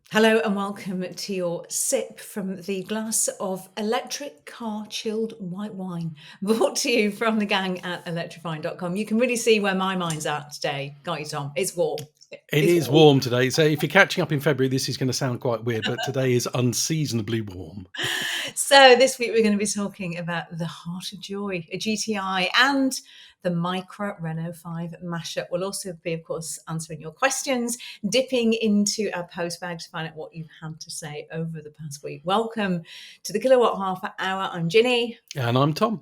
Hello and welcome to your sip from the glass of electric car chilled white wine, brought to you from the gang at electrifying.com. You can really see where my mind's at today, can't you, Tom? It's warm. It It's is warm. warm today. So if you're catching up in February, this is going to sound quite weird, but today is unseasonably warm. So this week we're going to be talking about the Heart of Joy, a GTI, and the Micra Renault 5 mashup. We'll also be, of course, answering your questions, dipping into our post bag to find out what you've had to say over the past week. Welcome to the Kilowatt Half Hour. I'm Ginny. And I'm Tom.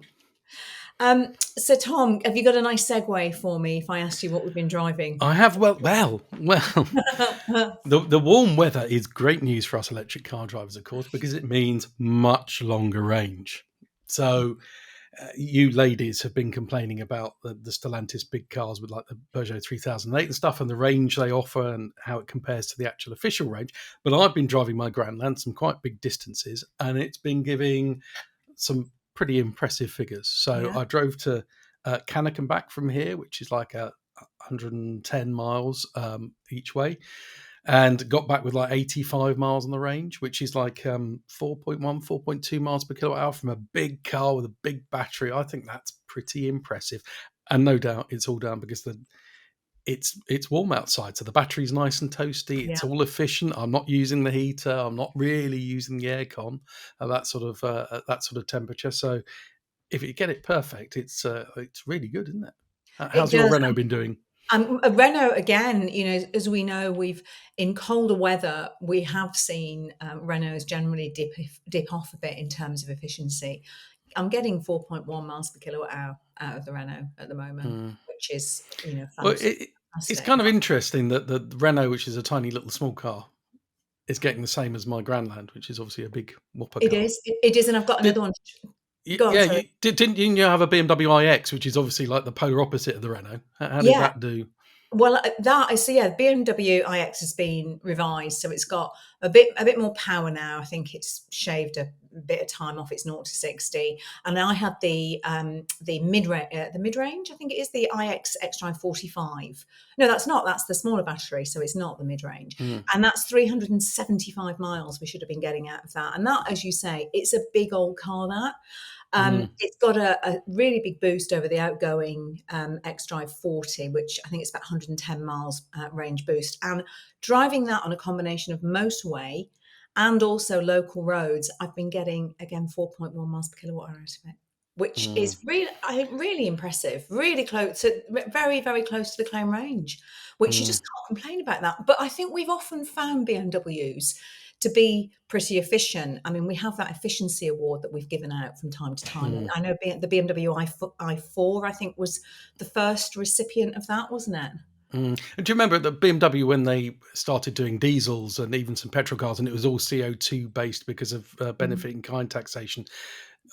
So, Tom, have you got a nice segue for me if I asked you what we've been driving? I have, well. The warm weather is great news for us electric car drivers, of course, because it means much longer range. So you ladies have been complaining about the Stellantis big cars with like the Peugeot 3008 and stuff and the range they offer and how it compares to the actual official range. But I've been driving my Grandland some quite big distances and it's been giving some pretty impressive figures. So Yeah. I drove to Cannock and back from here, which is like 110 miles each way, and got back with like 85 miles on the range, which is like 4.1, 4.2 miles per kilowatt hour from a big car with a big battery. I think that's pretty impressive. And no doubt it's all down because it's warm outside, so the battery's nice and toasty. Yeah. It's all efficient. I'm not using the heater. I'm not really using the aircon at that sort of temperature. So if you get it perfect, it's really good, isn't it? It How's your does. Renault been doing? A Renault, again, as we know, we've in colder weather, we have seen Renaults generally dip off a bit in terms of efficiency. I'm getting 4.1 miles per kilowatt hour out of the Renault at the moment, Mm. which is, Well, it's fantastic. kind of interesting that the Renault, which is a tiny little small car, is getting the same as my Grandland, which is obviously a big whopper It car. is. It is, and I've got Did another one. Go on, yeah, sorry. didn't you have a BMW iX, which is obviously like the polar opposite of the Renault? How did Yeah. that do? Well, that I see. Yeah, the BMW iX has been revised, so it's got a bit more power now. I think it's shaved a bit of time off its 0 to 60. And I had the mid range. I think it is the iX Xdrive 45. No, that's not. That's the smaller battery, so it's not the mid range. Mm, And that's 375 miles we should have been getting out of that. And that, as you say, it's a big old car. That. mm, It's got a really big boost over the outgoing xDrive 40, which I think it's about 110 miles range boost. And driving that on a combination of motorway and also local roads, I've been getting, again, 4.1 miles per kilowatt hour out of it, which mm, is really, I think, really impressive, really close to very, very close to the claim range, which you mm, just can't complain about that. But I think we've often found BMWs to be pretty efficient. I mean, we have that efficiency award that we've given out from time to time. And mm. I know the BMW i4, I think, was the first recipient of that, wasn't it? And do you remember that BMW when they started doing diesels and even some petrol cars, and it was all CO2 based because of Mm. benefit in kind taxation?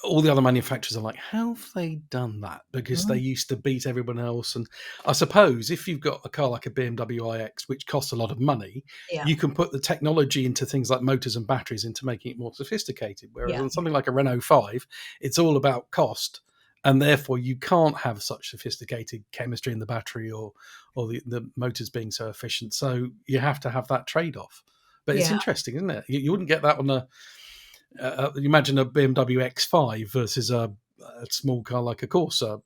All the other manufacturers are like, how have they done that? Because they Mm. used to beat everyone else. And I suppose if you've got a car like a BMW iX, which costs a lot of money, Yeah, you can put the technology into things like motors and batteries into making it more sophisticated. Whereas yeah, on something like a Renault 5, it's all about cost. And therefore, you can't have such sophisticated chemistry in the battery or the motors being so efficient. So you have to have that trade off. But it's yeah. interesting, isn't it? You wouldn't get that on you imagine a BMW X5 versus a small car like a Corsa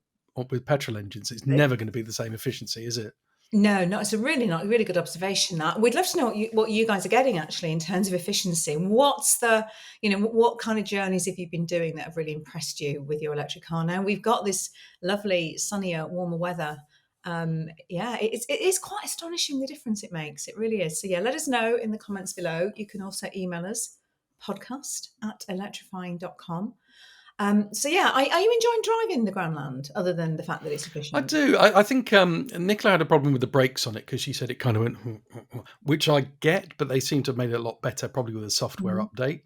with petrol engines. It's never going to be the same efficiency, is it? No, no, it's a really good observation. That we'd love to know what you guys are getting actually in terms of efficiency. What's what kind of journeys have you been doing that have really impressed you with your electric car? Now we've got this lovely, sunnier, warmer weather. Yeah, it is quite astonishing the difference it makes. It really is. So yeah, let us know in the comments below. You can also email us podcast@electrifying.com. So yeah, are you enjoying driving the Grandland other than the fact that it's I efficient? do. I think Nicola had a problem with the brakes on it because she said it kind of went, which I get, but they seem to have made it a lot better, probably with a software Mhm. update.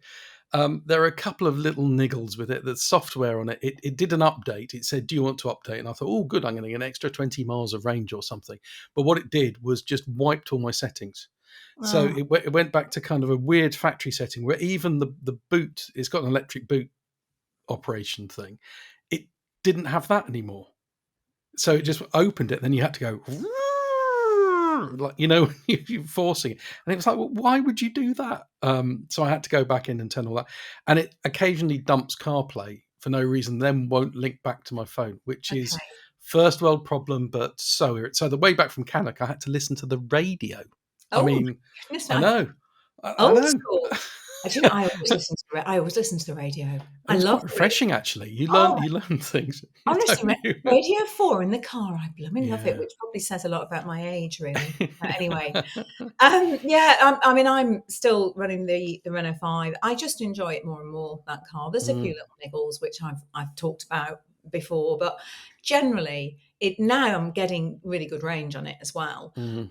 There are a couple of little niggles with it. The software on it, it did an update. It said, "Do you want to update?" And I thought, "Oh, good, I'm going to get an extra 20 miles of range or something." But what it did was just wiped all my settings. So Oh, it went back to kind of a weird factory setting where even the boot, it's got an electric boot operation thing. It didn't have that anymore. So it just opened it. Then you had to go like, you're forcing it. And it was like, well, why would you do that? So I had to go back in and turn all that. And it occasionally dumps CarPlay for no reason, then won't link back to my phone, which is Okay. first world problem, but so the way back from Cannock, I had to listen to the radio. I Oh, mean, goodness. I know. I Old know. school. Do you know, I always listen to the radio. It I was love quite the radio. refreshing, actually. Oh, You learn things, honestly, don't you? Radio 4 in the car, I blooming love it, Yeah. which probably says a lot about my age, really. Anyway, yeah, I mean, I'm still running the Renault 5. I just enjoy it more and more, that car. There's a few Mm, little niggles, which I've talked about before, but generally, now I'm getting really good range on it as well. mm,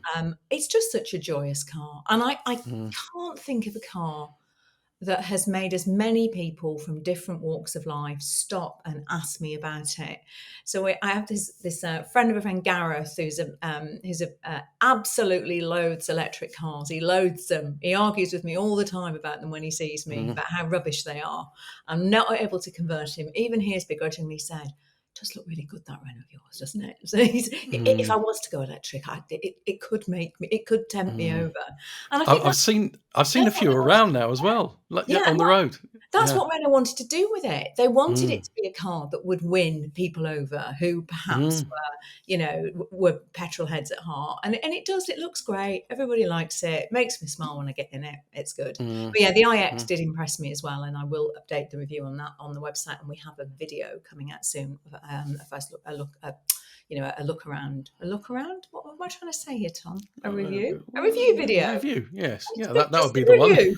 It's just such a joyous car, and I mm, can't think of a car that has made as many people from different walks of life stop and ask me about it. So I have this friend of a friend, Gareth, who's a absolutely loathes electric cars. He loathes them. He argues with me all the time about them when he sees me, mm, about how rubbish they are. I'm not able to convert him. Even he has begrudgingly said, "Does look really good, that Renault of yours, doesn't it?" So if I mm, was to go electric, it could it could tempt me mm. over, and I think I've seen a that's what few they want. around now as well, like, yeah, Yeah, on the road. that's Yeah. what Renault wanted to do with it. They wanted it Mm, to be a car that would win people over who perhaps mm, were, were petrol heads at heart. And it does. It looks great. Everybody likes it. It makes me smile when I get in it. It's good. mm, But yeah, the iX mm. did impress me as well, and I will update the review on that on the website. And we have a video coming out soon. A first look, a look around. A look around. What am I trying to say here, Tom? A review. A review video. Review, yes. Yeah, that Just would be a the one. review.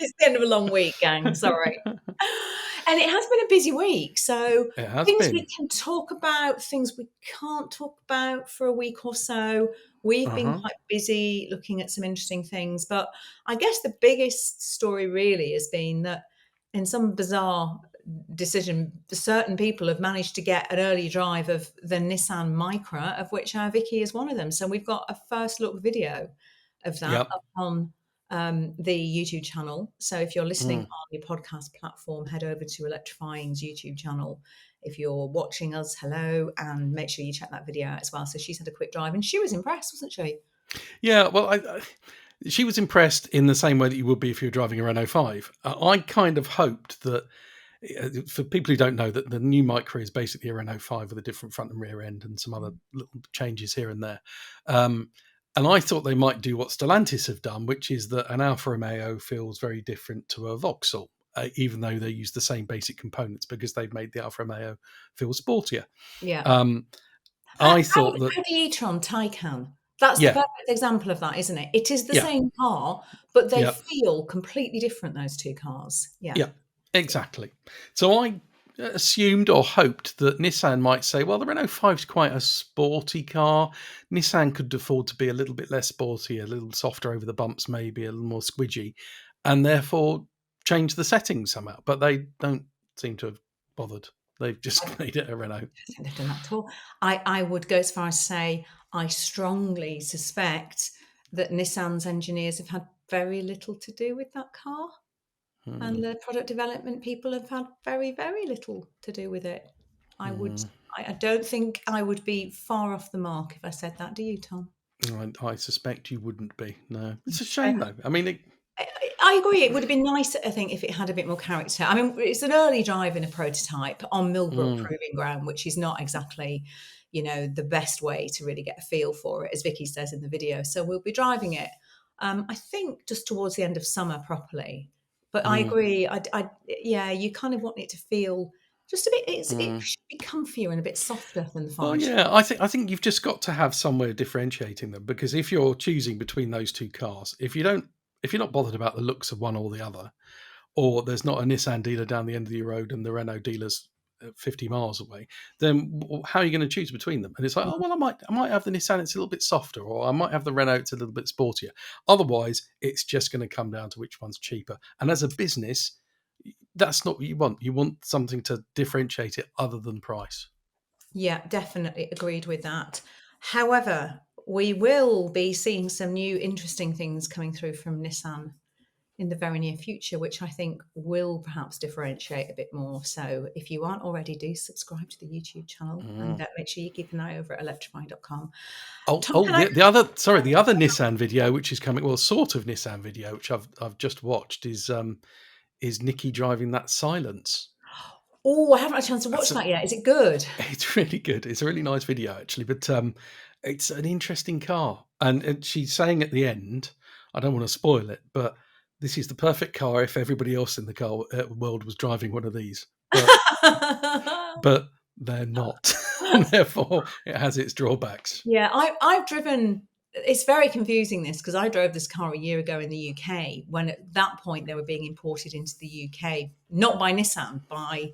It's the end of a long week, gang. Sorry. And it has been a busy week. So It has things we been. can talk about, things we can't talk about for a week or so. We've been Uh-huh. quite busy looking at some interesting things. But I guess the biggest story really has been that in some bizarre decision, certain people have managed to get an early drive of the Nissan Micra, of which our Vicky is one of them. So we've got a first look video of that Yep. up on the YouTube channel. So if you're listening Mm. on your podcast platform, head over to Electrifying's YouTube channel. If you're watching us, hello, and make sure you check that video out as well. So she's had a quick drive and she was impressed, wasn't she? Yeah, well, she was impressed in the same way that you would be if you were driving a Renault 5. I kind of hoped that, for people who don't know, that the new Micra is basically a Renault 5 with a different front and rear end and some other little changes here and there. Um, and I thought they might do what Stellantis have done, which is that an Alfa Romeo feels very different to a Vauxhall, even though they use the same basic components because they've made the Alfa Romeo feel sportier. Yeah. Um, How, I thought that, the e-tron Taycan. That's the yeah, perfect example of that, isn't it? It is the yeah, same car, but they yeah. feel completely different, those two cars. Yeah. Yeah, exactly. So I assumed or hoped that Nissan might say, well, the Renault 5 is quite a sporty car. Nissan could afford to be a little bit less sporty, a little softer over the bumps, maybe a little more squidgy, and therefore change the settings somehow. But they don't seem to have bothered. They've I just made it a Renault. don't think they've done that at all. I would go as far as say I strongly suspect that Nissan's engineers have had very little to do with that car, Hmm, and the product development people have had very, very little to do with it. I would. hmm. I don't think I would be far off the mark if I said that. Do you, Tom? I suspect you wouldn't be. No, it's a Uh, shame though. I mean, I agree. It would have been nice, I think, if it had a bit more character. I mean, it's an early drive in a prototype on Millbrook mm, Proving Ground, which is not exactly, the best way to really get a feel for it, as Vicky says in the video. So we'll be driving it, I think, just towards the end of summer properly. But I mm, agree. Yeah, you kind of want it to feel just a bit. It mm. should be comfier and a bit softer than the Well, five. yeah, I think you've just got to have some way of differentiating them, because if you're choosing between those two cars, if you're not bothered about the looks of one or the other, or there's not a Nissan dealer down the end of your road and the Renault dealer's 50 miles away, then how are you going to choose between them? And it's like, oh well, I might have the Nissan, it's a little bit softer, or I might have the Renault, it's a little bit sportier. Otherwise, it's just going to come down to which one's cheaper. And as a business, that's not what you want. You want something to differentiate it other than price. Yeah, definitely agreed with that. However, we will be seeing some new interesting things coming through from Nissan in the very near future, which I think will perhaps differentiate a bit more. So if you aren't already, do subscribe to the YouTube channel and make sure you keep an eye over at electrifying.com. Tom, can I? The other Nissan video which is coming, well, sort of Nissan video which I've just watched is Nikki driving that Silence. Oh, I haven't had a chance to watch that yet. Is it good? It's really good. It's a really nice video actually, but it's an interesting car, and she's saying at the end, I don't want to spoil it, but this is the perfect car if everybody else in the car world was driving one of these, but they're not. And therefore it has its drawbacks. Yeah, I've driven. It's very confusing this, because I drove this car a year ago in the UK, when at that point they were being imported into the UK, not by Nissan, by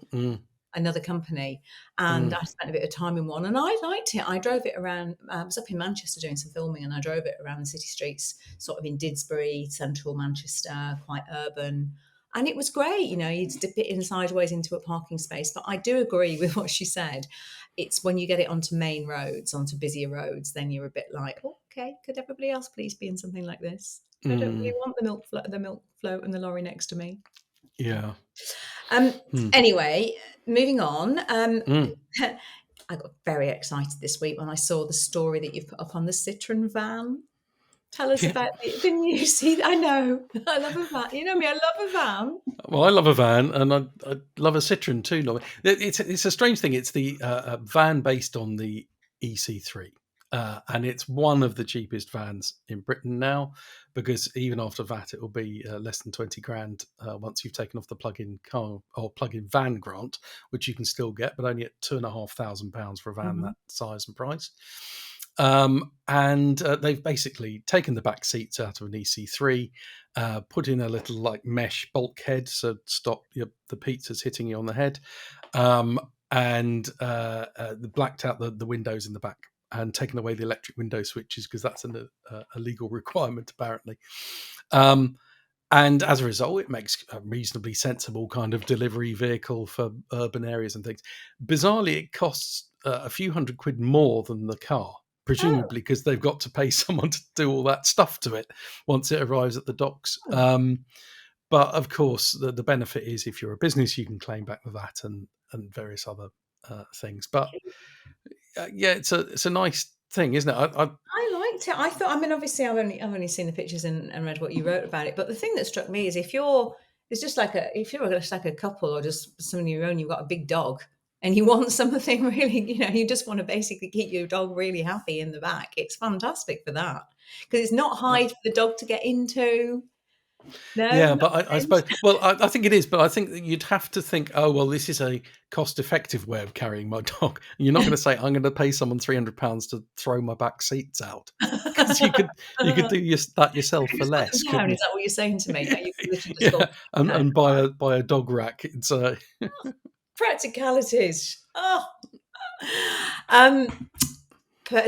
another company. And I spent a bit of time in one and I liked it. I drove it around. I was up in Manchester doing some filming and I drove it around the city streets, sort of in Didsbury, central Manchester, quite urban. And it was great. You know, you'd dip it in sideways into a parking space. But I do agree with what she said. It's when you get it onto main roads, onto busier roads, then you're a bit like, oh, okay, could everybody else please be in something like this? I don't really want the milk float and the lorry next to me. Yeah. Anyway, moving on. I got very excited this week when I saw the story that you've put up on the Citroen van. Tell us about the new seat. I know. I love a van. You know me, I love a van. Well, I love a van, and I love a Citroen too. It's a strange thing. It's the van based on the EC3. And it's one of the cheapest vans in Britain now, because even after VAT, it will be less than 20 grand once you've taken off the plug-in car or plug-in van grant, which you can still get, but only at £2,500 for a van that size and price. And they've basically taken the back seats out of an EC3, put in a little like mesh bulkhead so stop the pizzas hitting you on the head, and blacked out the windows in the back, and taken away the electric window switches because that's a legal requirement apparently. And as a result, it makes a reasonably sensible kind of delivery vehicle for urban areas and things. Bizarrely, it costs a few £100 more than the car, presumably because they've got to pay someone to do all that stuff to it once it arrives at the docks. But of course, the benefit is if you're a business, you can claim back the VAT and various other things. But yeah, it's a nice thing, isn't it? I liked it. I thought. I mean, obviously, I've only seen the pictures and read what you wrote about it. But the thing that struck me is if you're just like a couple or just someone of your own, you've got a big dog and you want something really, you just want to basically keep your dog really happy in the back. It's fantastic for that, because it's not hard for the dog to get into. No, yeah, but I suppose, well, I think it is, but I think that you'd have to think, oh, well, this is a cost-effective way of carrying my dog. You're not going to say, I'm going to pay someone £300 to throw my back seats out, because you could do that yourself for less. Is that what you're saying to me? Yeah, and buy a dog rack. It's practicalities. Oh,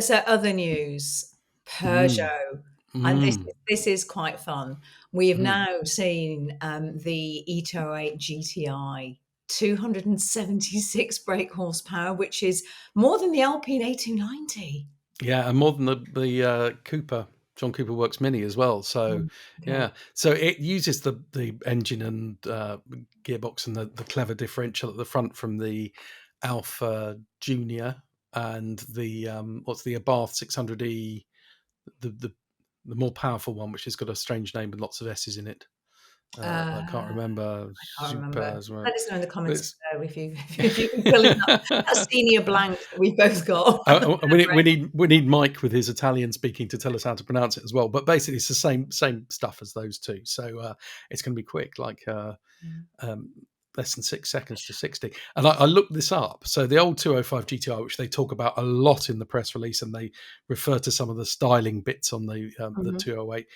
so other news, Peugeot. And this is quite fun. We have now seen the E208 GTI, 276 brake horsepower, which is more than the Alpine A290. Yeah, and more than the Cooper, John Cooper Works Mini as well. So yeah, so it uses the engine and gearbox and the clever differential at the front from the Alpha Junior and the what's the Abarth 600E, the more powerful one, which has got a strange name and lots of S's in it. I can't remember. I can't remember. Let us know in the comments below if you can fill in that senior blank that we've both got. we need Mike with his Italian speaking to tell us how to pronounce it as well. But basically, it's the same stuff as those two. So it's going to be quick, like less than 6 seconds to 60. And I looked this up. So the old 205 GTI, which they talk about a lot in the press release, and they refer to some of the styling bits on the 208,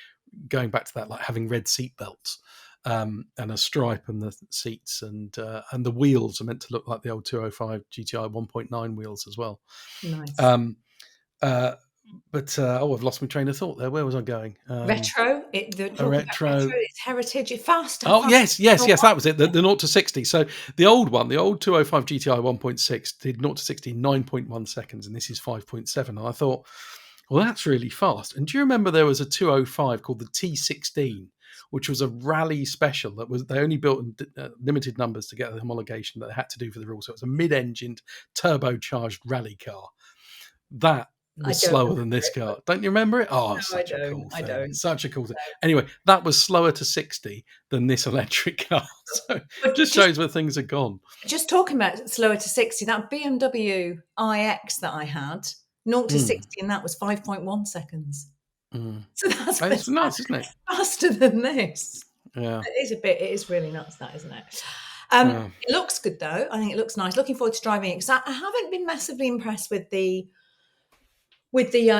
going back to that, like having red seat belts and a stripe on the seats, and the wheels are meant to look like the old 205 GTI 1.9 wheels as well. Nice. But I've lost my train of thought there. Where was I going? Retro. Retro. It's heritage. It's fast. Yes. That was it. The 0 to 60. So the old one, the old 205 GTI 1.6 did 0 to 60 9.1 seconds, and this is 5.7. And I thought, Well, that's really fast. And do you remember there was a 205 called the T16, which was a rally special that was, they only built in limited numbers to get the homologation that they had to do for the rules. So it was a mid-engined, turbocharged rally car. That I was don't slower remember than this it, but car. Don't you remember it? Oh, no, I such a don't. cool I thing. don't. Such a cool thing. So, Anyway, that was slower to 60 than this electric car. So but just shows where things have gone. just talking about slower to 60, that BMW iX that I had, 0 to Mm, 60, and that was 5.1 seconds. mm. So that's It's nuts, isn't it? faster than this. Yeah. It is really nuts, that, isn't it? Yeah. It looks good though. I think it looks nice. Looking forward to driving it because I haven't been massively impressed with the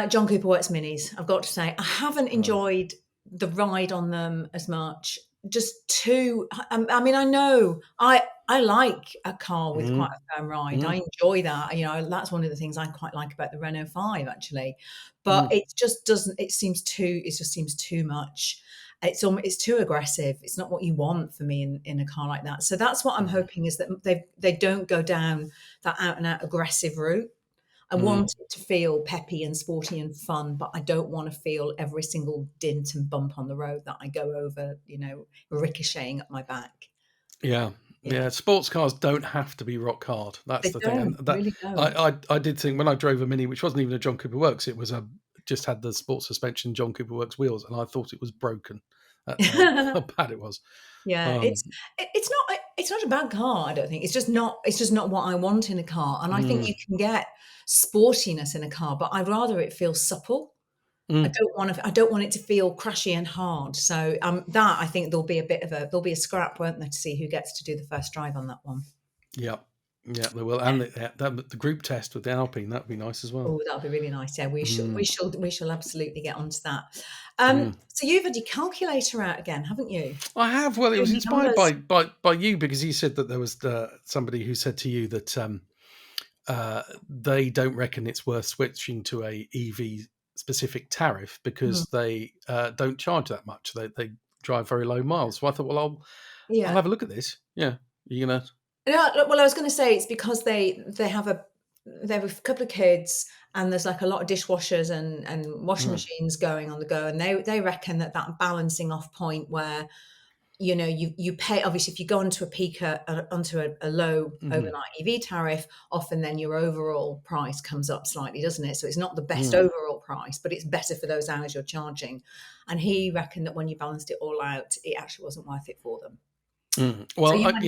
John Cooper Works Minis. I've got to say, I haven't Oh. enjoyed the ride on them as much. Just too. I mean, I know I like a car with quite Mm, a firm ride. mm, I enjoy that. You know, that's one of the things I quite like about the Renault 5 actually. But mm, it just doesn't. It seems too. It just seems too much. It's too aggressive. It's not what you want for me in a car like that. So that's what I'm mm, hoping is that they don't go down that out and out aggressive route. I mm. want it to feel peppy and sporty and fun, but I don't want to feel every single dint and bump on the road that I go over, ricocheting up my back. Yeah, Yeah, yeah. Sports cars don't have to be rock hard. That's they the thing, and don't, that really don't. I did think when I drove a Mini, which wasn't even a John Cooper Works, it was a just had the sports suspension John Cooper Works wheels, and I thought it was broken. That's how bad it was. Yeah, Um, it's not a bad car, I don't think. It's just not what I want in a car. And I think mm, you can get sportiness in a car, but I'd rather it feel supple. mm, I don't want it to feel crashy and hard. So that I think there'll be a scrap, won't there, to see who gets to do the first drive on that one. yeah, yeah, they will, and the group test with the Alpine that'd be nice as well. Oh, that'll be really nice. Yeah, Mm, we shall absolutely get onto that. mm. So you've had your calculator out again, haven't you? I have. Well, it was Doing your inspired numbers. by you because you said that there was somebody who said to you that they don't reckon it's worth switching to a EV specific tariff Mhm. because they don't charge that much. They drive very low miles. So I thought, well, I'll Yeah. have a look at this. Yeah, you're gonna. No, look, well, I was going to say it's because they have a couple of kids, and there's like a lot of dishwashers and washing Mm, machines going on the go, and they reckon that balancing off point where you pay, obviously, if you go onto a onto a low mm, overnight EV tariff, often then your overall price comes up slightly, doesn't it? So it's not the best mm, overall price, but it's better for those hours you're charging. And he reckoned that when you balanced it all out, it actually wasn't worth it for them. mm. So Well, you went,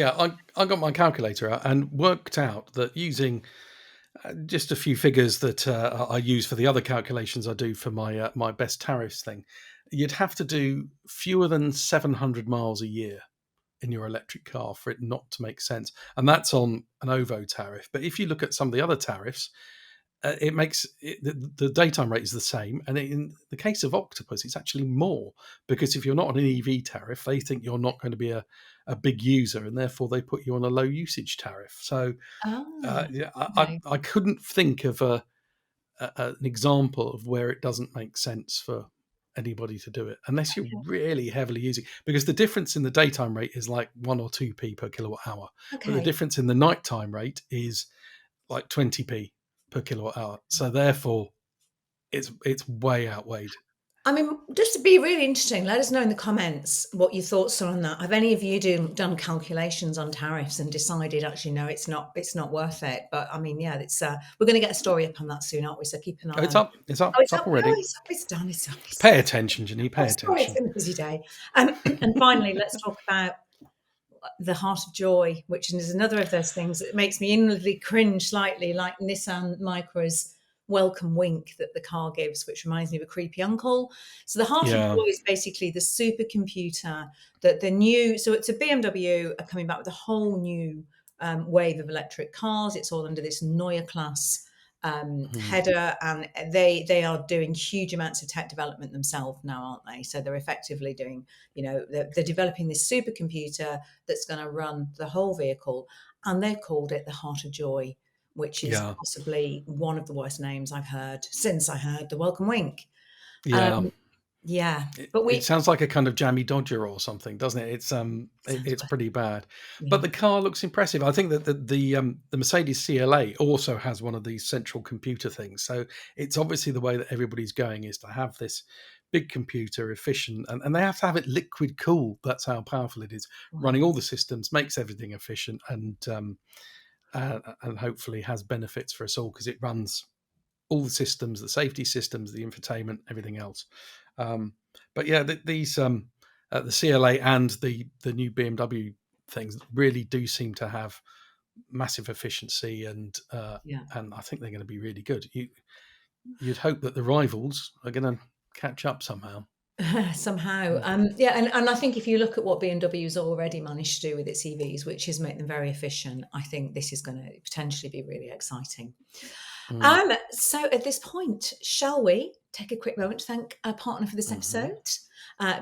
I got my calculator out and worked out that using just a few figures that I use for the other calculations I do for my best tariffs thing, you'd have to do fewer than 700 miles a year in your electric car for it not to make sense. And that's on an OVO tariff. But if you look at some of the other tariffs, it makes the daytime rate is the same. And in the case of Octopus, it's actually more because if you're not on an EV tariff, they think you're not going to be a big user and therefore they put you on a low usage tariff. So ah, yeah, okay. I couldn't think of an example of where it doesn't make sense for anybody to do it unless you're really heavily using, because the difference in the daytime rate is like 1 or 2p per kilowatt hour, but the Okay. difference in the nighttime rate is like 20p per kilowatt hour. So therefore, it's way outweighed. I mean, just to be really interesting, let us know in the comments what your thoughts are on that. Have any of you done calculations on tariffs and decided actually no, it's not worth it? But I mean, yeah, it's we're going to get a story up on that soon, aren't we? So keep an Oh, eye it's on. up, it's up, Oh, it's it's up up. Oh, already. it's up. It's done. It's up. It's Pay attention, Jenny. oh, Pay sorry, it's attention. been a busy day. And finally, let's talk about the Heart of Joy, which is another of those things that makes me inwardly cringe slightly, like Nissan Micra's welcome wink that the car gives, which reminds me of a creepy uncle. So the Heart of Yeah. Joy is basically the supercomputer that the new. So it's a BMW are coming back with a whole new wave of electric cars. It's all under this Neue class Mm. header, and they are doing huge amounts of tech development themselves now, aren't they? So they're effectively doing, they're developing this supercomputer that's going to run the whole vehicle, and they've called it the Heart of Joy, which is Yeah. possibly one of the worst names I've heard since I heard the Welcome Wink. Yeah. Um, Yeah, It, but it we sounds like a kind of jammy Dodger or something, doesn't it? sounds It's worth pretty bad, but yeah. the car looks impressive. I think that the Mercedes CLA also has one of these central computer things. So it's obviously the way that everybody's going is to have this big computer, efficient, and they have to have it liquid cooled. That's how powerful it is. Running Wow. all the systems makes everything efficient, and hopefully has benefits for us all because it runs all the systems, the safety systems, the infotainment, everything else. Um, but yeah, the CLA and the new BMW things really do seem to have massive efficiency, Yeah. and I think they're going to be really good. You'd hope that the rivals are going to catch up somehow. Somehow, Mm. yeah, and I think if you look at what BMW's already managed to do with its EVs, which is make them very efficient, I think this is going to potentially be really exciting. Mm. So at this point, shall we take a quick moment to thank our partner for this Hmm. episode?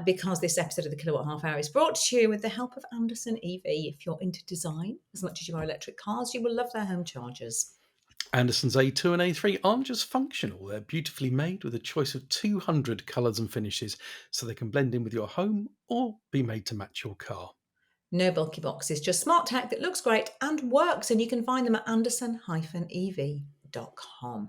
Because this episode of the Kilowatt Half Hour is brought to you with the help of Anderson EV. If you're into design as much as you are electric cars, you will love their home chargers. Anderson's A2 and A3 aren't just functional, they're beautifully made with a choice of 200 colours and finishes, so they can blend in with your home or be made to match your car. No bulky boxes, just smart tech that looks great and works. And you can find them at anderson-ev.com.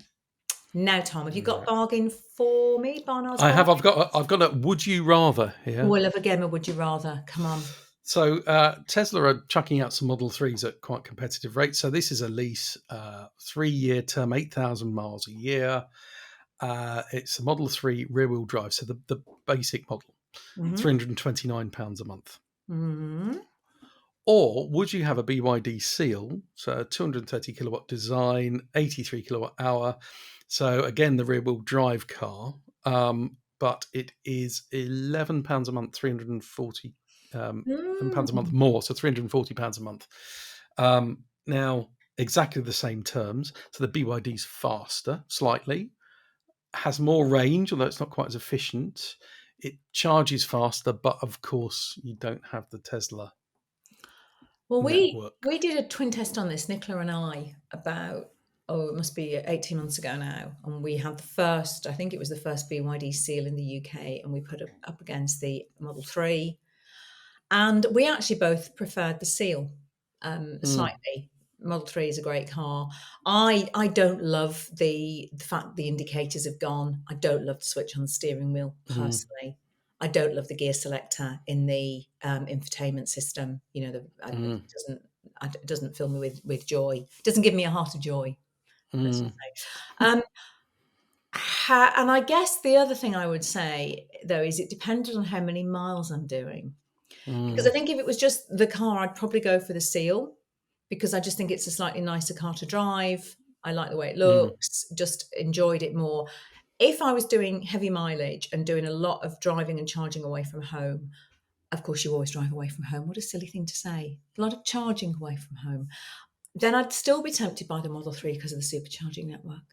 Now, Tom, have you got Right. bargain for me? Barnard's I have. bargain? I've got a would you rather Oh, here. I love a game of Would You Rather. Come on. So Tesla are chucking out some Model 3s at quite competitive rates. So this is a lease, 3-year term, 8,000 miles a year. It's a Model 3 rear-wheel drive, so the basic model, Mm-hmm. £329 a month. Mm-hmm. Or would you have a BYD Seal, so a 230 kilowatt design, 83 kilowatt hour. So again, the rear wheel drive car, but it is £11 a month, 340 £11 a month Mm. more, so £340 a month. Now, exactly the same terms. So the BYD's faster, slightly, has more range, although it's not quite as efficient. It charges faster, but of course, you don't have the Tesla Well, we network. we did a twin test on this, Nicola and I, about it must be 18 months ago now, and we had the first, I think it was the first BYD Seal in the UK, and we put it up against the Model 3, and we actually both preferred the Seal Mm, slightly. Model 3 is a great car. I don't love the fact the indicators have gone. I don't love the switch on the steering wheel mm, personally. I don't love the gear selector in the infotainment system. It mm, doesn't fill me with joy. It doesn't give me a heart of joy. Let's just mm, say. Um, and I guess the other thing I would say though is it depended on how many miles I'm doing. Because I mm, think if it was just the car, I'd probably go for the Seal because I just think it's a slightly nicer car to drive. I like the way it mm, looks, just enjoyed it more. If I was doing heavy mileage and doing a lot of driving and charging away from home, of course, you always drive away from home. What a silly thing to say. A lot of charging away from home. Then I'd still be tempted by the Model 3 because of the supercharging network.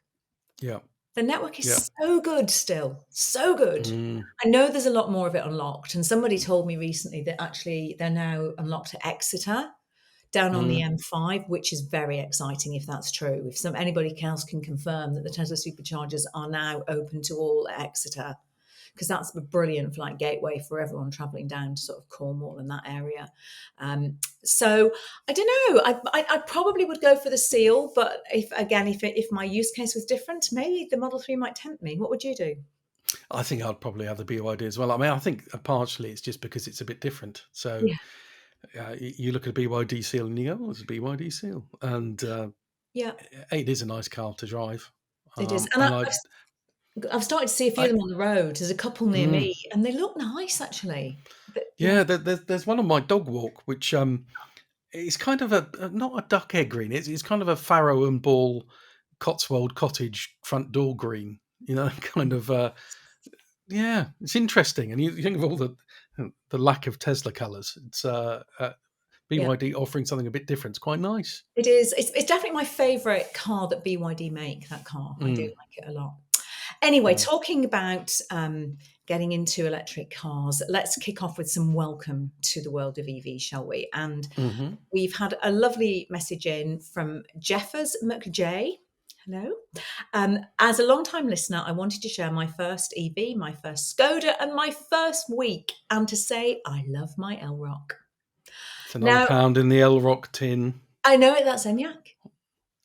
yeah, The network yeah, is so good still, so good. mm, I know there's a lot more of it unlocked. And somebody told me recently that actually they're now unlocked at Exeter down on the mm, M5, which is very exciting if that's true. If anybody else can confirm that the Tesla superchargers are now open to all at Exeter, because that's a brilliant flight gateway for everyone traveling down to sort of Cornwall and that area. So I don't know. I probably would go for the Seal, but if my use case was different, maybe the Model 3 might tempt me. What would you do? I think I'd probably have the BYD as well. I mean, I think partially it's just because it's a bit different. So Yeah, you look at a BYD Seal and you go, "Oh, it's a BYD Seal," and yeah, it is a nice car to drive. it is. And And I've started to see a few of I, them on the road. There's a couple near mm, me, and they look nice actually. But yeah, yeah, there's one on my dog walk which it's kind of not a duck egg green. It's kind of a farrow and ball Cotswold cottage front door green. You know, kind of. Yeah, it's interesting, and you think of all the lack of Tesla colours. It's yeah. BYD offering something a bit different. It's quite nice. It is. It's definitely my favourite car that BYD make. That car, I do Mm, like it a lot. Anyway, mm, talking about getting into electric cars, let's kick off with some welcome to the world of EV, shall we? And hmm we've had a lovely message in from Jeffers McJ, Hello. As a long-time listener, I wanted to share my first EV, my first Skoda, and my first week, and to say I love my Elrock. It's another Now, pound in the L Rock tin. I know that's Enyaq.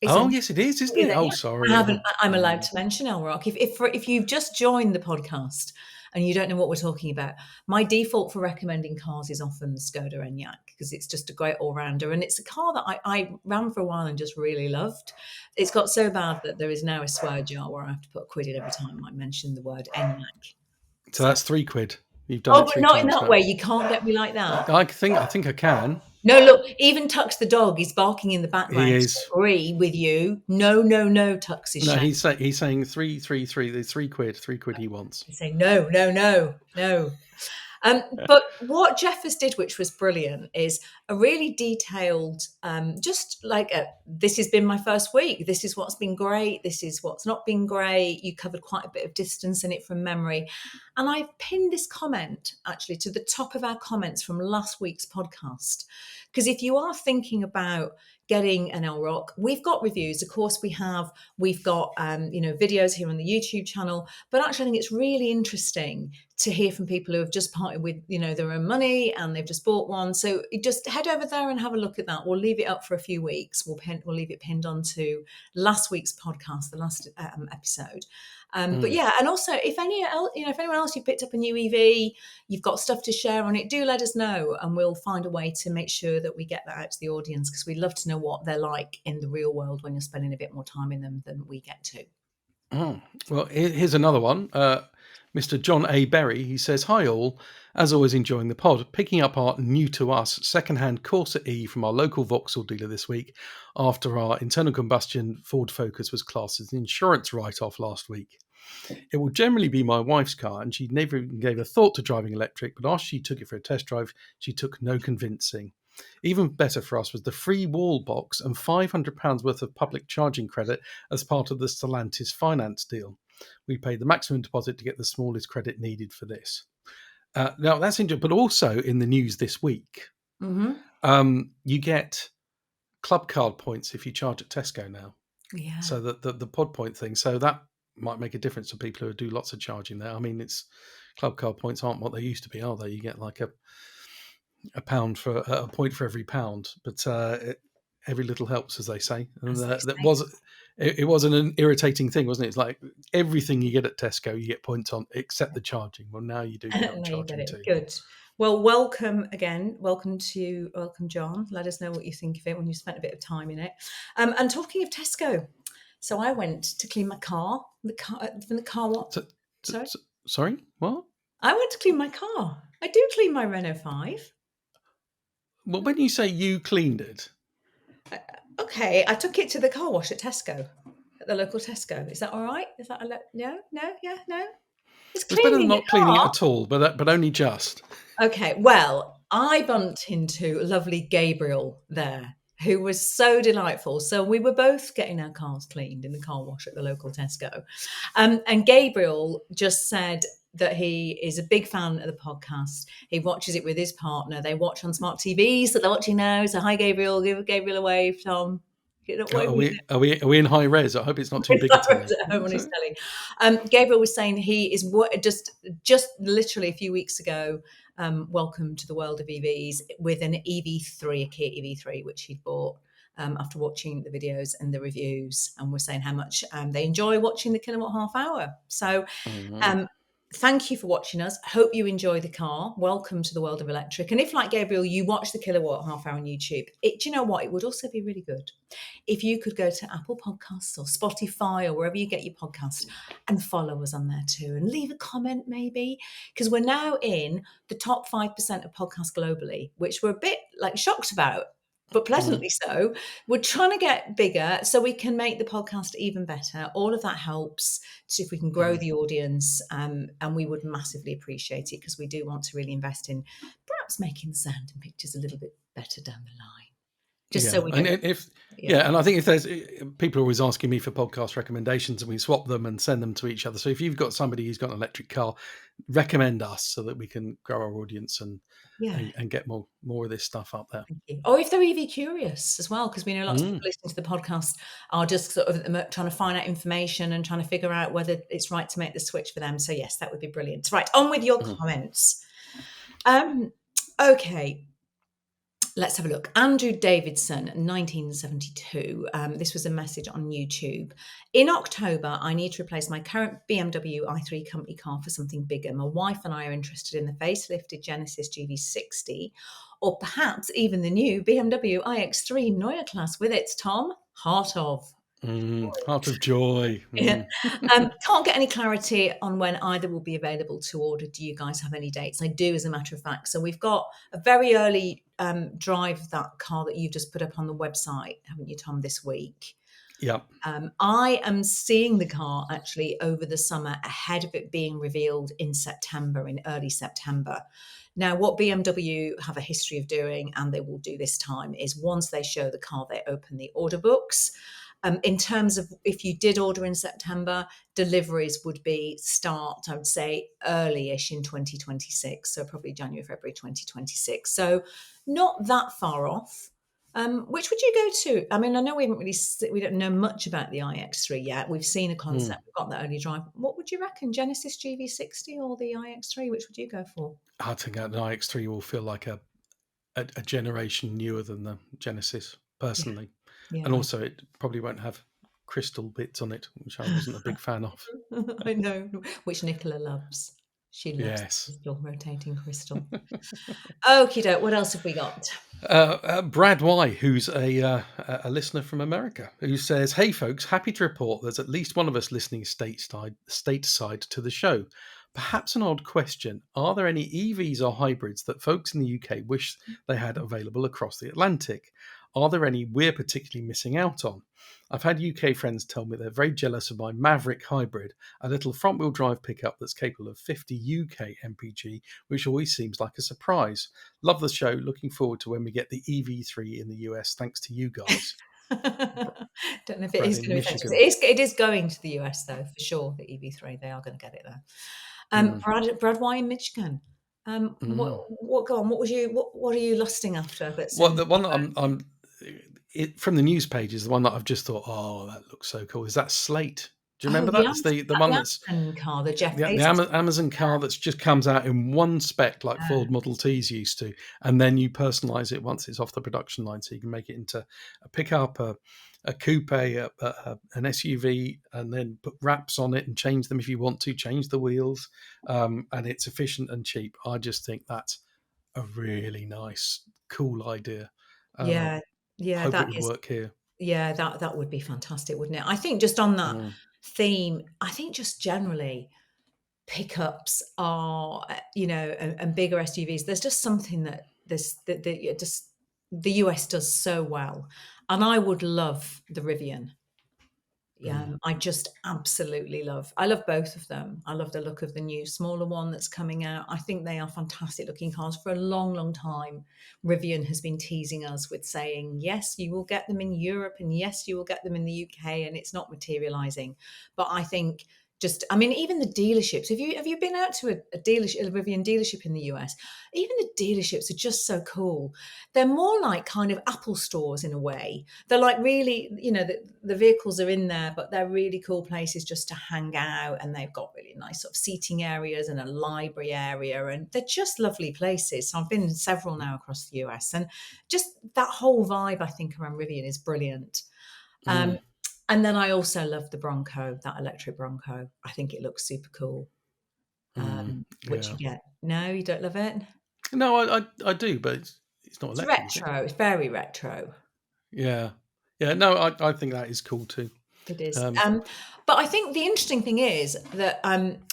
It's Oh, Enyaq. yes, it is, isn't It is it? Oh, Enyaq. sorry. Oh, I'm allowed to mention Elrock. If you've just joined the podcast and you don't know what we're talking about, my default for recommending cars is often Skoda Enyaq because it's just a great all-rounder, and it's a car that I ran for a while and just really loved. It's got so bad that there is now a swear jar where I have to put a quid in every time I mention the word Enyaq. so So, that's £3. You've done oh, it but three not in times that now. way. You can't get me like that. I think I can. No, look, even Tux the dog is barking in the He background to is. agree with you. No, no, no, Tux is No, shouting. he's saying 333. There's £3. £3 he wants. He's saying, no, no, no, no. But what Jeffers did, which was brilliant, is a really detailed, this has been my first week. This is what's been great. This is what's not been great. You covered quite a bit of distance in it from memory. And I've pinned this comment actually to the top of our comments from last week's podcast. Because if you are thinking about getting an Elrock, we've got reviews. Of course, we've got videos here on the YouTube channel. But actually, I think it's really interesting to hear from people who have just parted with their own money and they've just bought one. So just head over there and have a look at that. We'll leave it up for a few weeks. We'll leave it pinned onto last week's podcast, the last episode. But yeah, and also if anyone else you picked up a new EV, you've got stuff to share on it, do let us know, and we'll find a way to make sure that we get that out to the audience because we'd love to know what they're like in the real world when you're spending a bit more time in them than we get to. Oh, well, here's another one. Mr. John A. Berry, he says, hi all, as always enjoying the pod, picking up our new to us second-hand Corsa E from our local Vauxhall dealer this week after our internal combustion Ford Focus was classed as an insurance write-off last week. It will generally be my wife's car and she never even gave a thought to driving electric, but after she took it for a test drive, she took no convincing. Even better for us was the free wall box and £500 worth of public charging credit as part of the Stellantis finance deal. We paid the maximum deposit to get the smallest credit needed for this. Now, that's interesting, but also in the news this week, you get club card points if you charge at Tesco now. Yeah. So the pod point thing, so that might make a difference to people who do lots of charging there. I mean, it's club card points aren't what they used to be, are they? You get like a pound for a point for every pound, but every little helps, as they say. And it wasn't an irritating thing, wasn't it? It's like everything you get at Tesco, you get points on, except the charging. Well, now you do get Now you get charging it. too. Good. Well, welcome again. Welcome, John. Let us know what you think of it when you spent a bit of time in it. And talking of Tesco, so I went to clean my car. From the car. What? Sorry, what? I went to clean my car. I do clean my Renault 5. Well, when you say you cleaned it, okay, I took it to the car wash at Tesco, at the local Tesco. Is that all right? Is that no? It's better than cleaning not a cleaning it car. at all, but only just. Okay, well, I bumped into lovely Gabriel there, who was so delightful. So we were both getting our cars cleaned in the car wash at the local Tesco. And Gabriel just said that he is a big fan of the podcast. He watches it with his partner. They watch on smart TVs that they're watching now. So hi, Gabriel. Give Gabriel a wave, Tom. Are we in high res? I hope it's not too big a telly. At home on his telly. Gabriel was saying he is just literally a few weeks ago. Welcome to the world of EVs with an EV3, a Kia EV3, which he'd bought after watching the videos and the reviews, and was saying how much they enjoy watching the Kilowatt Half Hour. So. Thank you for watching us. Hope you enjoy the car. Welcome to the world of electric. And if, like Gabriel, you watch the Kilowatt Half Hour on YouTube, do you know what? It would also be really good if you could go to Apple Podcasts or Spotify or wherever you get your podcast and follow us on there too, and leave a comment maybe, because we're now in the top 5% of podcasts globally, which we're a bit shocked about, but pleasantly so. We're trying to get bigger so we can make the podcast even better. All of that helps if we can grow the audience, and we would massively appreciate it because we do want to really invest in perhaps making sound and pictures a little bit better down the line. just Yeah, so we and don't. if Yeah. yeah, and I think if there's people are always asking me for podcast recommendations, and we swap them and send them to each other. So if you've got somebody who's got an electric car, recommend us so that we can grow our audience and Yeah. and get more of this stuff up there. Thank you. Or if they're EV curious as well, because we know lots of Mm, people listening to the podcast are just sort of trying to find out information and trying to figure out whether it's right to make the switch for them. So yes, that would be brilliant. Right, on with your mm. comments. Um, okay, let's have a look. Andrew Davidson, 1972. This was a message on YouTube. In October, I need to replace my current BMW i3 company car for something bigger. My wife and I are interested in the facelifted Genesis GV60, or perhaps even the new BMW iX3 Neue Class with its Tom Heart of. Heart of joy. Yeah. Can't get any clarity on when either will be available to order. Do you guys have any dates? I do, as a matter of fact. So we've got a very early drive of that car that you've just put up on the website, haven't you, Tom, this week? Yep. I am seeing the car actually over the summer ahead of it being revealed in September, in early September. Now, what BMW have a history of doing, and they will do this time, is once they show the car, they open the order books. In terms of if you did order in September, deliveries would be start, I would say, early-ish in 2026. So probably January, February 2026. So not that far off. Which would you go to? I mean, I know we don't know much about the iX3 yet. We've seen a Mm. concept, we've got that early drive. What would you reckon? Genesis GV60 or the iX3? Which would you go for? I think an iX3 will feel like a generation newer than the Genesis, Yeah, personally, yeah, and also it probably won't have crystal bits on it, which I wasn't a big fan of. I know, which Nicola loves. She loves Yes. crystal, rotating crystal. Okie doke, what else have we got? Brad Y, who's a listener from America, who says, "Hey folks, happy to report there's at least one of us listening stateside to the show. Perhaps an odd question: are there any EVs or hybrids that folks in the UK wish they had available across the Atlantic? Are there any we're particularly missing out on? I've had UK friends tell me they're very jealous of my Maverick hybrid, a little front-wheel drive pickup that's capable of 50 UK mpg, which always seems like a surprise. Love the show. Looking forward to when we get the EV3 in the US. Thanks to you guys." Don't know if it Brad is in going to be thanks. Michigan. It is going to the US though, for sure. The EV3, they are going to get it there. Mm, Brad, why in Michigan? mm. What? Go on. What are you lusting after? That's Well, in. the one that from the news pages, the one that I've just thought, oh, that looks so cool. Is that Slate? Do you Oh, remember that? It's the one that's the Amazon car, the Jeff the Bezos. Amazon car that's just comes out in one spec, like Ford Model Ts used to, and then you personalize it once it's off the production line, so you can make it into a pickup, a coupe, an SUV, and then put wraps on it and change them if you want to, change the wheels, and it's efficient and cheap. I just think that's a really nice, cool idea. Yeah, yeah, Hope that it would is. work here. Yeah, that would be fantastic, wouldn't it? I think just on that Mm, theme, I think just generally pickups are, and bigger SUVs. There's just something that just the US does so well, and I would love the Rivian. Yeah, mm, I just absolutely love. I love both of them. I love the look of the new smaller one that's coming out. I think they are fantastic looking cars. For a long, long time, Rivian has been teasing us with saying, "Yes, you will get them in Europe, and yes, you will get them in the UK," and it's not materializing. But I think I mean, even the dealerships. Have you been out to a dealership, a Rivian dealership in the US? Even the dealerships are just so cool. They're more like kind of Apple stores in a way. They're like really, the vehicles are in there, but they're really cool places just to hang out. And they've got really nice sort of seating areas and a library area. And they're just lovely places. So I've been in several now across the US. And just that whole vibe, I think, around Rivian is brilliant. mm, Um, and then I also love the Bronco, that electric Bronco. I think it looks super cool. Which yeah. you get. No, you don't love it? No, I do, but it's not It's electric, is it? retro. It's very retro. Yeah. Yeah. No, I think that is cool too. It is. Um, But I think the interesting thing is that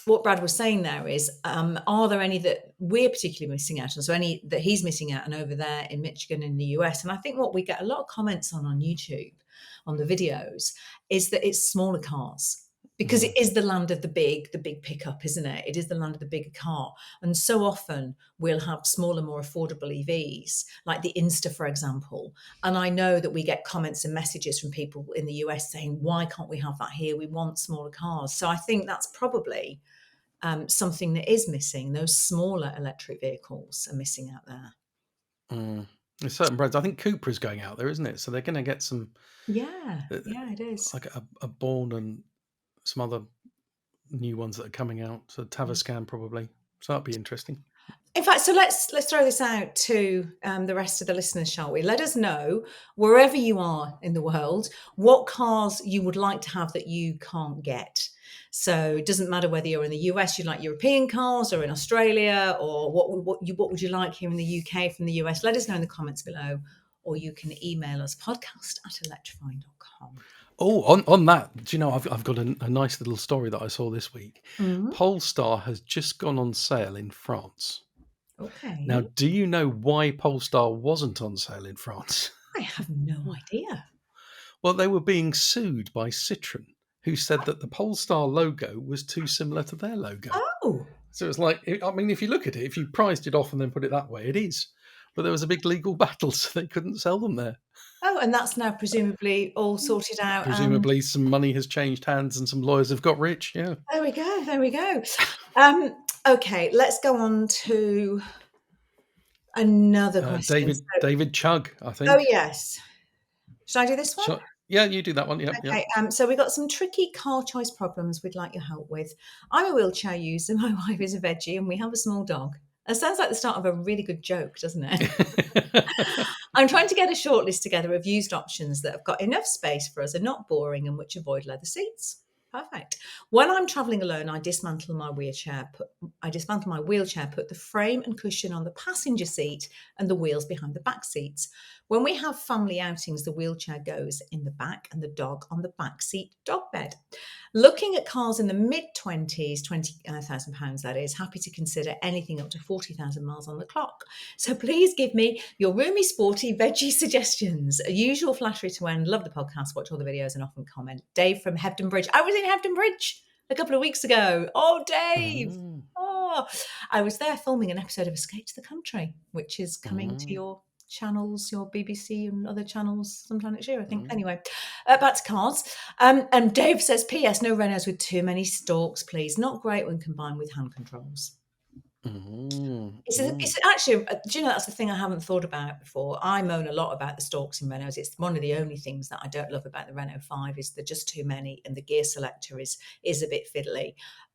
what Brad was saying there is, are there any that we're particularly missing out on? So any that he's missing out on over there in Michigan in the US? And I think what we get a lot of comments on YouTube, on the videos, is that it's smaller cars. because it is the land of the big pickup, isn't it? It is the land of the bigger car. And so often we'll have smaller, more affordable EVs, like the Insta, for example. And I know that we get comments and messages from people in the US saying, why can't we have that here? We want smaller cars. So I think that's probably something that is missing. Those smaller electric vehicles are missing out there. There's certain brands. I think Cooper is going out there, isn't it? So they're going to get some, Yeah, it is. like a Born and some other new ones that are coming out. So Tavascan probably. So that'd be interesting. In fact, so let's throw this out to the rest of the listeners, shall we? Let us know, wherever you are in the world, what cars you would like to have that you can't get. So it doesn't matter whether you're in the US, you like European cars, or in Australia, or what would you like here in the UK from the US? Let us know in the comments below, or you can email us podcast@electrifying.com. Oh, on that, do you know, I've got a nice little story that I saw this week. Mm-hmm. Polestar has just gone on sale in France. Okay. Now, do you know why Polestar wasn't on sale in France? I have no idea. Well, they were being sued by Citroën, who said that the Polestar logo was too similar to their logo. Oh. So it's like, I mean, if you look at it, if you priced it off and then put it that way, it is. But there was a big legal battle, so they couldn't sell them there. Oh, and that's now presumably all sorted out. Presumably some money has changed hands and some lawyers have got rich, yeah. There we go, there we go. Okay, let's go on to another question. David Chugg, I think. Oh, yes. Should I do this one? Yeah, you do that one. Yeah. Okay. So we've got some tricky car choice problems we'd like your help with. I'm a wheelchair user. My wife is a veggie, and we have a small dog. That sounds like the start of a really good joke, doesn't it? I'm trying to get a shortlist together of used options that have got enough space for us, are not boring, and which avoid leather seats. Perfect. When I'm travelling alone, I dismantle my wheelchair, put the frame and cushion on the passenger seat and the wheels behind the back seats. When we have family outings, the wheelchair goes in the back and the dog on the back seat dog bed. Looking at cars in the mid-20s, £20,000 that is, happy to consider anything up to 40,000 miles on the clock. So please give me your roomy, sporty, veggie suggestions. A usual flattery to end. Love the podcast, watch all the videos and often comment. Dave from Hebden Bridge. I was in Hebden Bridge a couple of weeks ago. Oh, Dave. Oh, I was there filming an episode of Escape to the Country, which is coming to your channels, your BBC and other channels sometime next year, I think. Anyway, back to cars. And Dave says, P.S. no Renaults with too many stalks, please. Not great when combined with hand controls. It's actually, do you know, that's the thing I haven't thought about before. I moan a lot about the stalks in Renaults. It's one of the only things that I don't love about the Renault 5 is they're just too many, and the gear selector is a bit fiddly.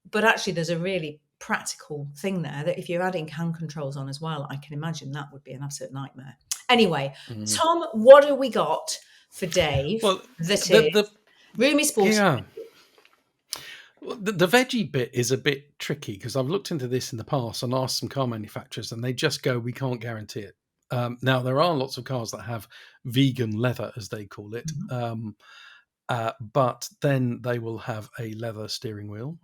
But actually, there's a really practical thing there that if you're adding hand controls on as well, I can imagine that would be an absolute nightmare. Anyway, Tom, what have we got for Dave? Well, the roomy sports. Yeah. The veggie bit is a bit tricky because I've looked into this in the past and asked some car manufacturers, and they just go, we can't guarantee it. Now, there are lots of cars that have vegan leather, as they call it, but then they will have a leather steering wheel,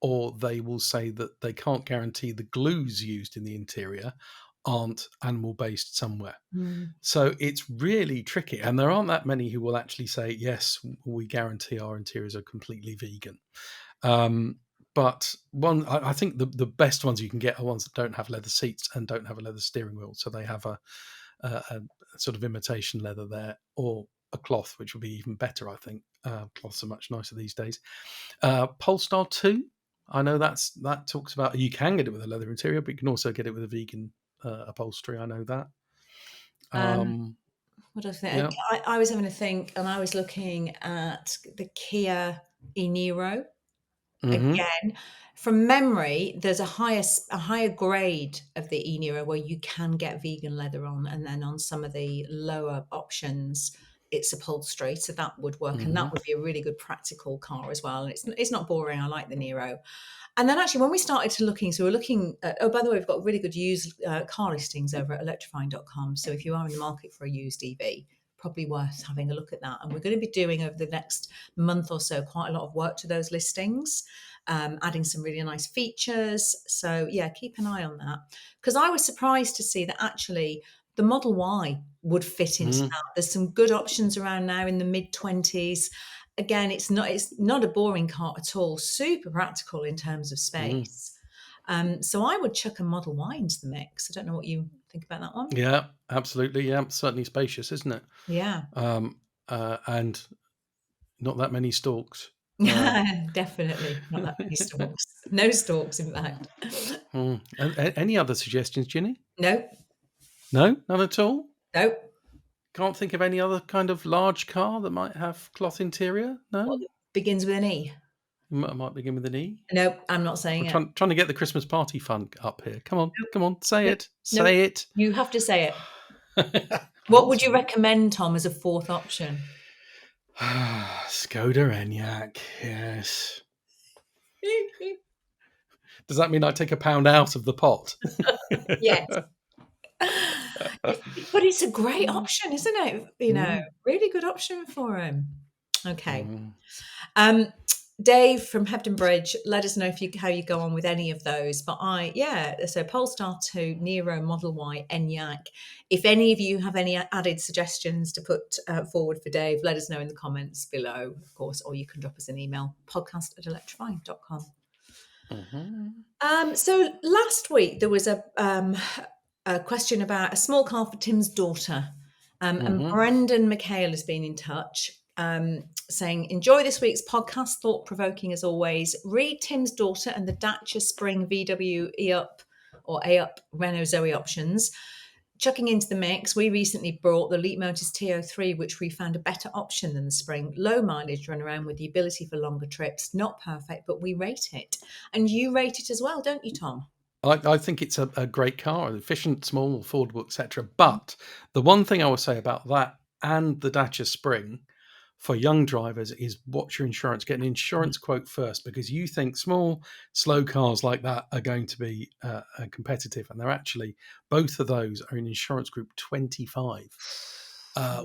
or they will say that they can't guarantee the glues used in the interior aren't animal-based somewhere. So it's really tricky. And there aren't that many who will actually say, yes, we guarantee our interiors are completely vegan. But I think the best ones you can get are ones that don't have leather seats and don't have a leather steering wheel. So they have a sort of imitation leather there, or a cloth, which would be even better, I think. Cloths are much nicer these days. Polestar 2, I know that talks about, you can get it with a leather interior, but you can also get it with a vegan upholstery. I know that. What else? Yeah. I was having a think, and I was looking at the Kia e-Niro. Again, from memory, there's a higher grade of the e-Niro where you can get vegan leather on, and then on some of the lower options, it's upholstery, so that would work, and that would be a really good practical car as well. And it's not boring. I like the Niro. And then actually, when we started to looking, so we're looking at, by the way, we've got really good used car listings over at electrifying.com. So if you are in the market for a used EV, probably worth having a look at that. And we're going to be doing over the next month or so quite a lot of work to those listings, adding some really nice features. So yeah, keep an eye on that. Because I was surprised to see that actually the Model Y would fit into that. There's some good options around now in the mid-20s. again, it's not a boring car at all. Super practical in terms of Mm. space. So I would chuck a Model Y into the mix. I don't know what you think about that one. Yeah, absolutely. Yeah, certainly spacious, isn't it? Yeah. And not that many stalks. Definitely not that many stalks. No stalks, in fact. Any other suggestions, Ginny? No, No, none at all. no. Can't think of any other kind of large car that might have cloth interior. What No, begins with an E? might begin with an E. No, I'm not I'm saying it. trying to get the Christmas party fun up here. Come on, say Nope, it, nope. say it. You have to say it. Come What on, would you say it. recommend, Tom, as a fourth option? Skoda Enyaq. Yes. Does that mean I take £1 out of the pot? Yes. But it's a great option, isn't it? Mm, Really good option for him. Okay. mm, Um, Dave from Hebden Bridge, let us know how you go on with any of those. But so Polestar 2, Nero, Model Y, Enyaq. If any of you have any added suggestions to put forward for Dave, let us know in the comments below, of course, or you can drop us an email, podcast@electrifying.com. So last week there was a question about a small car for Tim's daughter. And mm-hmm. Brendan McHale has been in touch saying, enjoy this week's podcast, thought-provoking as always. Read Tim's daughter and the Dacia Spring VW E-Up or A-Up Renault Zoe options. Chucking into the mix, we recently brought the Leapmotor's TO3, which we found a better option than the Spring. Low mileage run around with the ability for longer trips. Not perfect, but we rate it. And you rate it as well, don't you, Tom? I think it's a great car, efficient, small, affordable, etc. But the one thing I will say about that and the Dacia Spring for young drivers is watch your insurance. Get an insurance quote first, because you think small, slow cars like that are going to be competitive, and they're actually, both of those are in insurance group 25.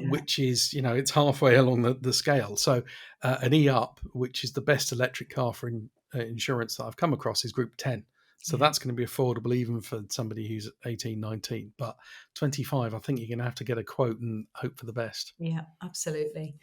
Which is, it's halfway along the scale. So an E-Up, which is the best electric car for insurance that I've come across, is group 10. So that's going to be affordable even for somebody who's 18, 19. But 25, I think you're going to have to get a quote and hope for the best. Yeah, absolutely.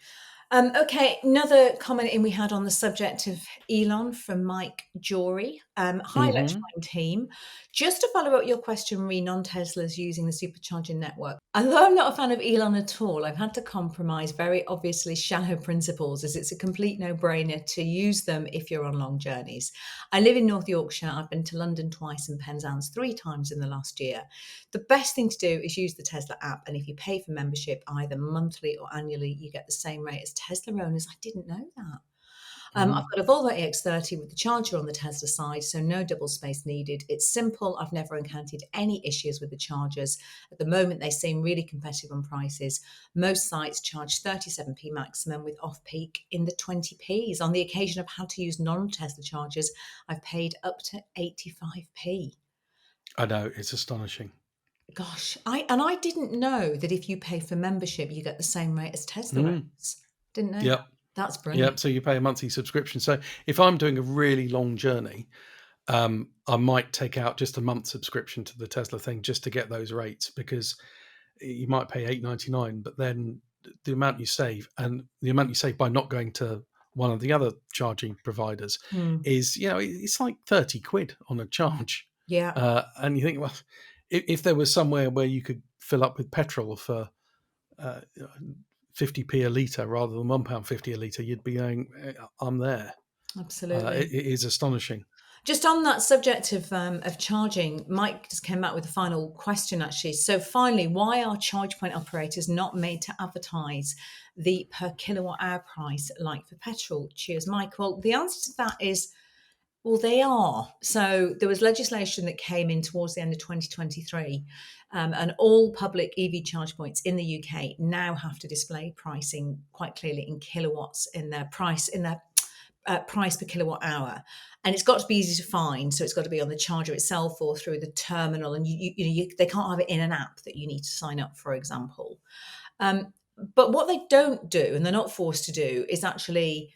Okay, another comment in we had on the subject of Elon from Mike Jory. Hi, Electrifying team. Just to follow up your question, re non-Teslas using the supercharging network. Although I'm not a fan of Elon at all, I've had to compromise very obviously shallow principles, as it's a complete no-brainer to use them if you're on long journeys. I live in North Yorkshire. I've been to London twice and Penzance 3 times in the last year. The best thing to do is use the Tesla app, and if you pay for membership either monthly or annually, you get the same rate as Tesla owners. I didn't know that. I've got a Volvo EX30 with the charger on the Tesla side, so no double space needed. It's simple. I've never encountered any issues with the chargers. At the moment, they seem really competitive on prices. Most sites charge 37p maximum, with off-peak in the 20p's. On the occasion I've had to use non-Tesla chargers, I've paid up to 85p. I know, it's astonishing. Gosh, I didn't know that if you pay for membership, you get the same rate as Tesla owners. Didn't know that. That's brilliant. Yep. So you pay a monthly subscription. So if I'm doing a really long journey, I might take out just a month subscription to the Tesla thing just to get those rates, because you might pay £8.99, but then the amount you save, and the amount you save by not going to one of the other charging providers is, it's like 30 quid on a charge. Yeah. And you think, well, if there was somewhere where you could fill up with petrol for 50p a litre rather than £1.50 a litre, you'd be going, I'm there. Absolutely. It is astonishing. Just on that subject of charging, Mike just came back with a final question, actually. So finally, why are charge point operators not made to advertise the per kilowatt hour price like for petrol? Cheers, Mike. Well, the answer to that is, well, they are. So there was legislation that came in towards the end of 2023, and all public EV charge points in the UK now have to display pricing quite clearly in kilowatts in their price price per kilowatt hour, and it's got to be easy to find. So it's got to be on the charger itself or through the terminal, and they can't have it in an app that you need to sign up, for example. But what they don't do, and they're not forced to do, is actually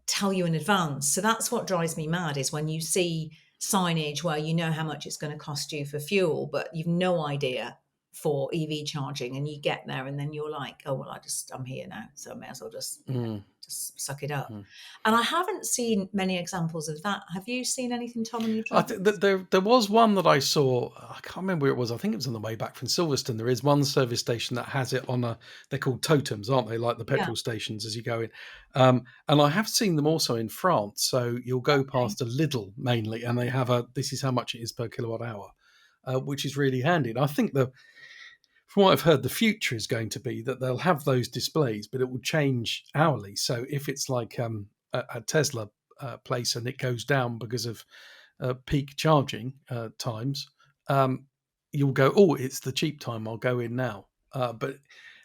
tell you in advance. So that's what drives me mad, is when you see signage where you know how much it's going to cost you for fuel, but you've no idea for EV charging, and you get there and then you're like, oh well, I'm here now, so I may as well just Mm, just suck it up. mm. And I haven't seen many examples of that. Have you seen anything, Tom, in your I think travels? that there was one that I saw. I can't remember where it was. I think it was on the way back from Silverstone. There is one service station that has it on a. They're called totems, aren't they? Like the Yeah. petrol stations as you go in. And I have seen them also in France. So you'll go Okay. past a Lidl mainly, and they have a. This is how much it is per kilowatt hour, which is really handy. And I think from what I've heard, the future is going to be that they'll have those displays, but it will change hourly. So if it's like a Tesla place and it goes down because of peak charging times, you'll go, oh, it's the cheap time. I'll go in now. But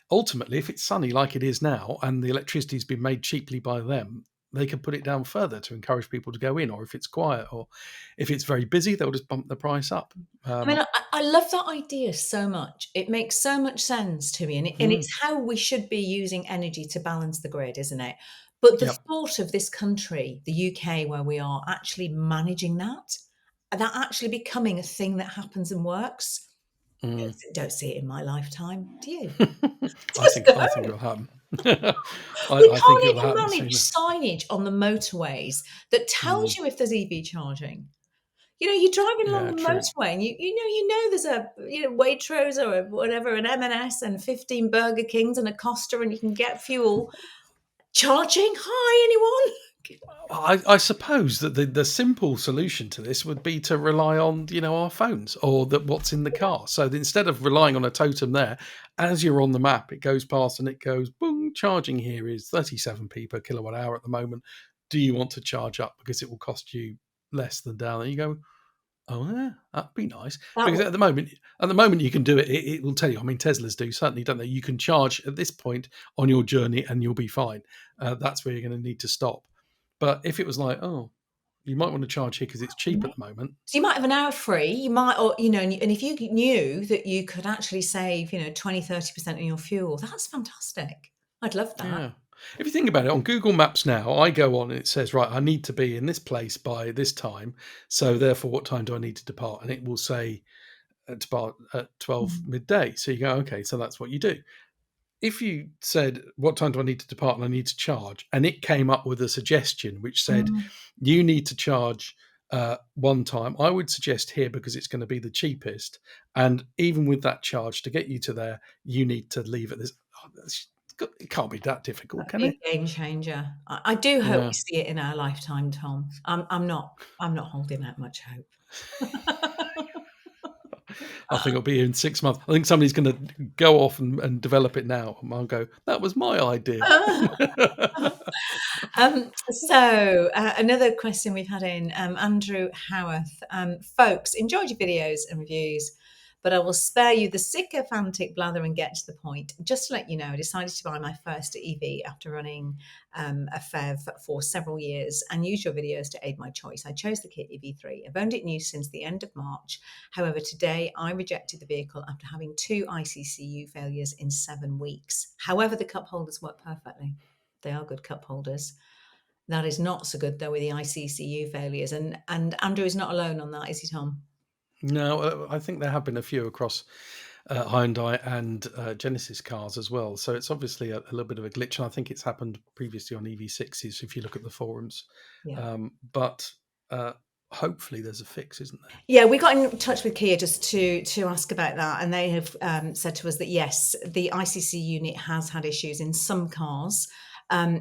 ultimately, if it's sunny like it is now and the electricity's been made cheaply by them, they can put it down further to encourage people to go in. Or if it's quiet, or if it's very busy, they'll just bump the price up. I mean, Um, I love that idea so much. It makes so much sense to me, and mm, it's how we should be using energy to balance the grid, isn't it? But the yeah. thought of this country, the UK, where we are actually managing that actually becoming a thing that happens and works, Mm. don't see it in my lifetime. Do you? I Just think don't. it'll happen. We I think can't it'll even happen manage sooner. signage on the motorways that tells Mm. you if there's EV charging. You know, you're driving along Yeah, the true. motorway and you know there's a Waitrose or whatever, an M&S and 15 Burger Kings and a Costa, and you can get fuel. Charging? Hi, anyone? I suppose that the simple solution to this would be to rely on our phones or that what's in the car. So that instead of relying on a totem there, as you're on the map, it goes past and it goes boom. Charging here is 37p per kilowatt hour at the moment. Do you want to charge up because it will cost you less than down there? You go, oh yeah, that'd be nice. That Because would at the moment you can do it. It will tell you. I mean, Teslas do certainly, don't they? You can charge at this point on your journey, and you'll be fine. That's where you're going to need to stop. But if it was like, oh, you might want to charge here because it's cheap at the moment. so you might have an hour free, you might, or and if you knew that you could actually save, 20-30% on your fuel, that's fantastic. I'd love that. Yeah. If you think about it, on Google Maps now, I go on and it says, right, I need to be in this place by this time. So therefore, what time do I need to depart? And it will say depart at 12 Mm. midday. So you go, okay, so that's what you do. If you said, what time do I need to depart and I need to charge? And it came up with a suggestion which said, Mm. you need to charge one time. I would suggest here because it's going to be the cheapest. And even with that charge to get you to there, you need to leave at this. Oh, it can't be that difficult, can Be it? a game changer. I do hope we Yeah. see it in our lifetime, Tom. I'm not holding out much hope. I think it'll be here in 6 months. I think somebody's going to go off and develop it now. And I'll go, that was my idea. Another question we've had in, Andrew Howarth. Folks, enjoyed your videos and reviews, but I will spare you the sycophantic blather and get to the point. Just to let you know, I decided to buy my first EV after running a FEV for several years and use your videos to aid my choice. I chose the Kit EV3. I've owned it new since the end of March. However, today I rejected the vehicle after having 2 ICCU failures in 7 weeks. However, the cup holders work perfectly. They are good cup holders. That is not so good though with the ICCU failures, and Andrew is not alone on that, is he, Tom? No, I think there have been a few across Hyundai and Genesis cars as well. So it's obviously a little bit of a glitch. And I think it's happened previously on EV6s if you look at the forums. Yeah. But hopefully there's a fix, isn't there? Yeah, we got in touch with Kia just to ask about that, and they have said to us that yes, the ICC unit has had issues in some cars.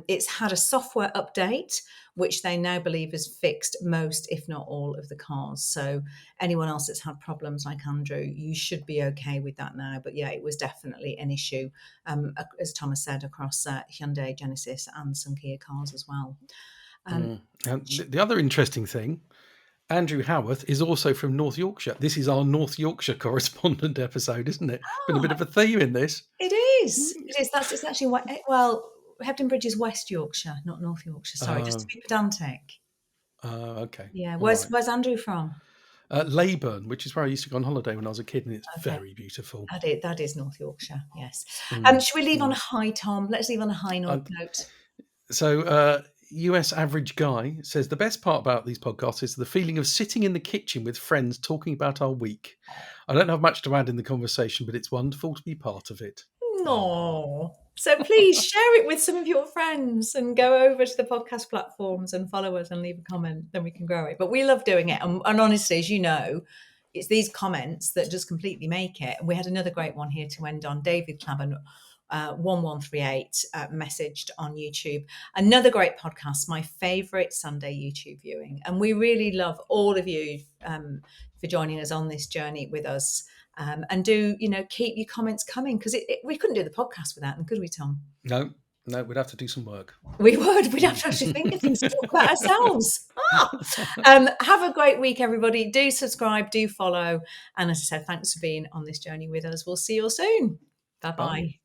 It's had a software update, which they now believe has fixed most, if not all, of the cars. So anyone else that's had problems like Andrew, you should be okay with that now. But yeah, it was definitely an issue, as Thomas said, across Hyundai, Genesis, and some Kia cars as well. And the other interesting thing, Andrew Howarth is also from North Yorkshire. This is our North Yorkshire correspondent episode, isn't it? Been a bit of a theme in this. It is. It is. That's it's actually well, Hebden Bridge is West Yorkshire, not North Yorkshire. Sorry, just to Um, be pedantic. okay. Yeah. All right. Where's Andrew from? Leyburn, which is where I used to go on holiday when I was a kid, and it's Okay. very beautiful. That is North Yorkshire. Yes. Mm, Should we leave on a mm. high, Tom? Let's leave on a high Uh, note. so, US average guy says the best part about these podcasts is the feeling of sitting in the kitchen with friends talking about our week. I don't have much to add in the conversation, but it's wonderful to be part of it. No. So please share it with some of your friends and go over to the podcast platforms and follow us and leave a comment. Then we can grow it. But we love doing it. And honestly, as you know, it's these comments that just completely make it. And we had another great one here to end on. David Clabban, 1138, messaged on YouTube. Another great podcast, my favourite Sunday YouTube viewing. And we really love all of you for joining us on this journey with us. And do, keep your comments coming, because we couldn't do the podcast without them, could we, Tom? No, we'd have to do some work. We would. We'd have to actually think of things to talk about ourselves. Have a great week, everybody. Do subscribe, do follow. And as I said, thanks for being on this journey with us. We'll see you all soon. Bye-bye. Bye.